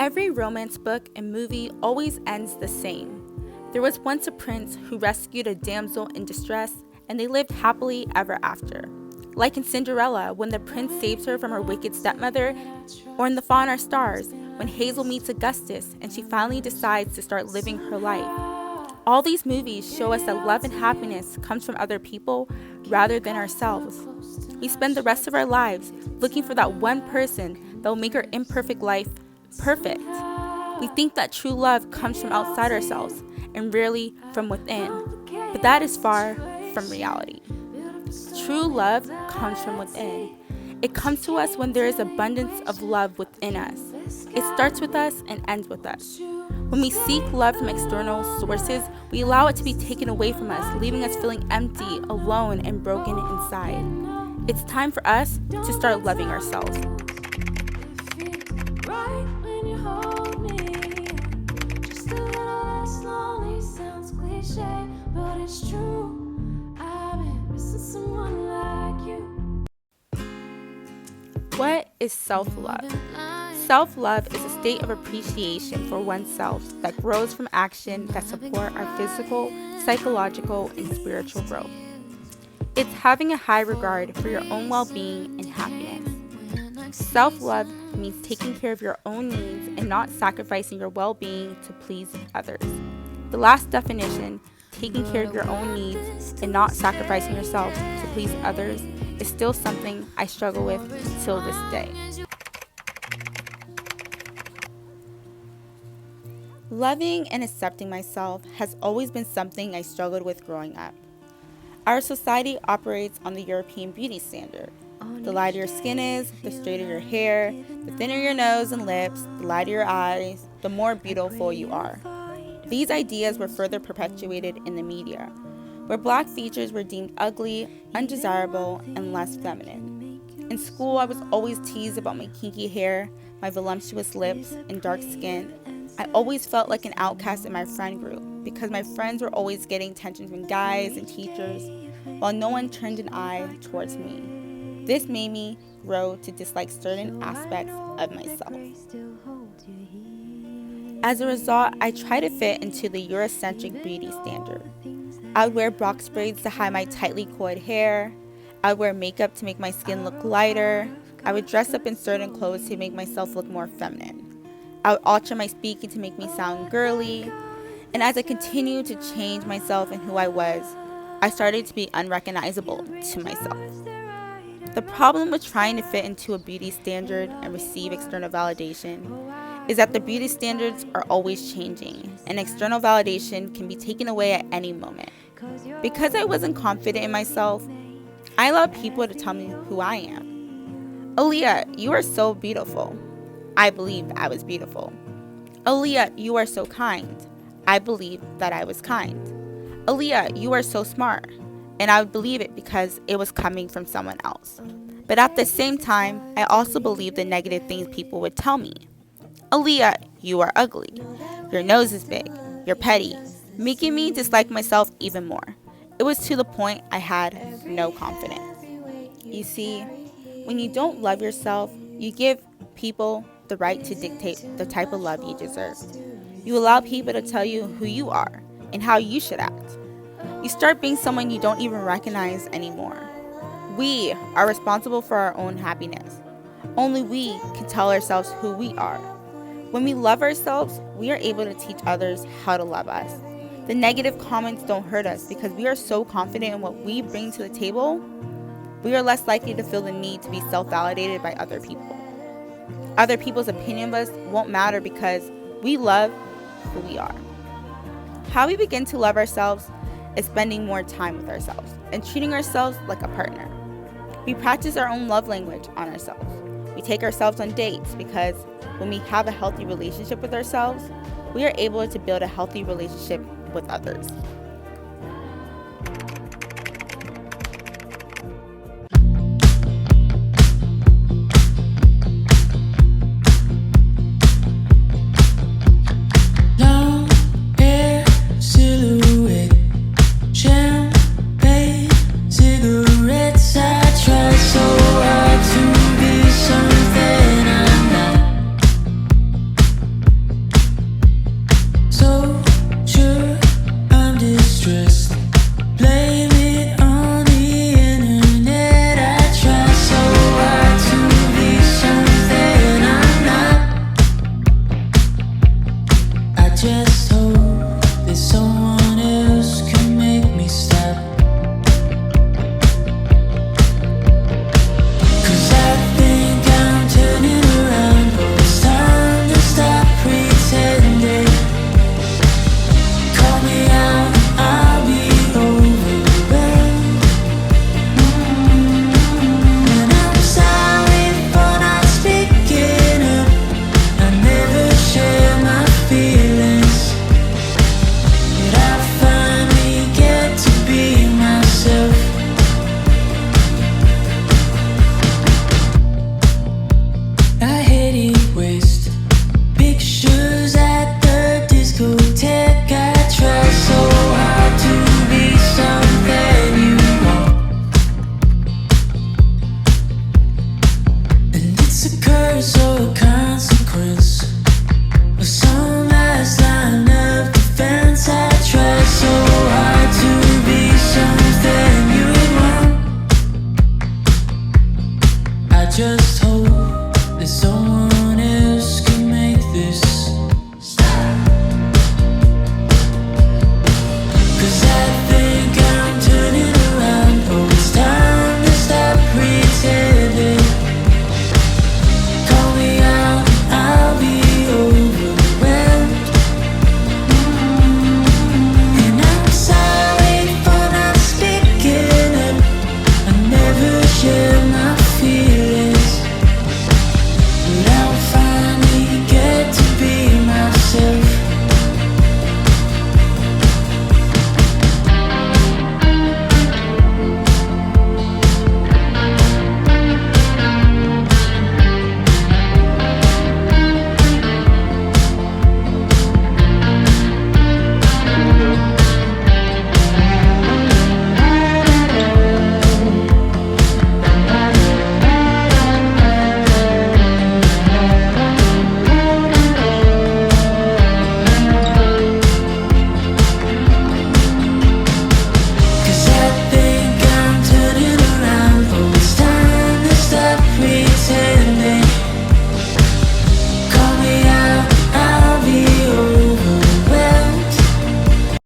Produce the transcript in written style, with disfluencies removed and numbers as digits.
Every romance book and movie always ends the same. There was once a prince who rescued a damsel in distress, and they lived happily ever after. Like in Cinderella, when the prince saves her from her wicked stepmother, or in The Fault in Our Stars, when Hazel meets Augustus and she finally decides to start living her life. All these movies show us that love and happiness comes from other people rather than ourselves. We spend the rest of our lives looking for that one person that will make our imperfect life perfect. We think that true love comes from outside ourselves and rarely from within, but that is far from reality. True love comes from within. It comes to us when there is abundance of love within us. It starts with us and ends with us. When we seek love from external sources, we allow it to be taken away from us, leaving us feeling empty, alone, and broken inside. It's time for us to start loving ourselves. What is self-love? Self-love is a state of appreciation for oneself that grows from action that support our physical, psychological, and spiritual growth. It's having a high regard for your own well-being and happiness. Self-love means taking care of your own needs and not sacrificing your well-being to please others. The last definition, taking care of your own needs and not sacrificing yourself to please others, is still something I struggle with till this day. Loving and accepting myself has always been something I struggled with growing up. Our society operates on the European beauty standard. The lighter your skin is, the straighter your hair, the thinner your nose and lips, the lighter your eyes, the more beautiful you are. These ideas were further perpetuated in the media, where black features were deemed ugly, undesirable, and less feminine. In school, I was always teased about my kinky hair, my voluptuous lips, and dark skin. I always felt like an outcast in my friend group because my friends were always getting attention from guys and teachers, while no one turned an eye towards me. This made me grow to dislike certain aspects of myself. As a result, I tried to fit into the Eurocentric beauty standard. I would wear box braids to hide my tightly coiled hair. I would wear makeup to make my skin look lighter. I would dress up in certain clothes to make myself look more feminine. I would alter my speaking to make me sound girly. And as I continued to change myself and who I was, I started to be unrecognizable to myself. The problem with trying to fit into a beauty standard and receive external validation is that the beauty standards are always changing, and external validation can be taken away at any moment. Because I wasn't confident in myself, I allowed people to tell me who I am. Aaliyah, you are so beautiful. I believed I was beautiful. Aaliyah, you are so kind. I believed that I was kind. Aaliyah, you are so smart. And I would believe it because it was coming from someone else. But at the same time, I also believed the negative things people would tell me. Aaliyah, you are ugly. Your nose is big. You're petty, making me dislike myself even more. It was to the point I had no confidence. You see, when you don't love yourself, you give people the right to dictate the type of love you deserve. You allow people to tell you who you are and how you should act. You start being someone you don't even recognize anymore. We are responsible for our own happiness. Only we can tell ourselves who we are. When we love ourselves, we are able to teach others how to love us. The negative comments don't hurt us because we are so confident in what we bring to the table. We are less likely to feel the need to be self-validated by other people. Other people's opinion of us won't matter because we love who we are. How we begin to love ourselves is spending more time with ourselves and treating ourselves like a partner. We practice our own love language on ourselves. We take ourselves on dates because when we have a healthy relationship with ourselves, we are able to build a healthy relationship with others.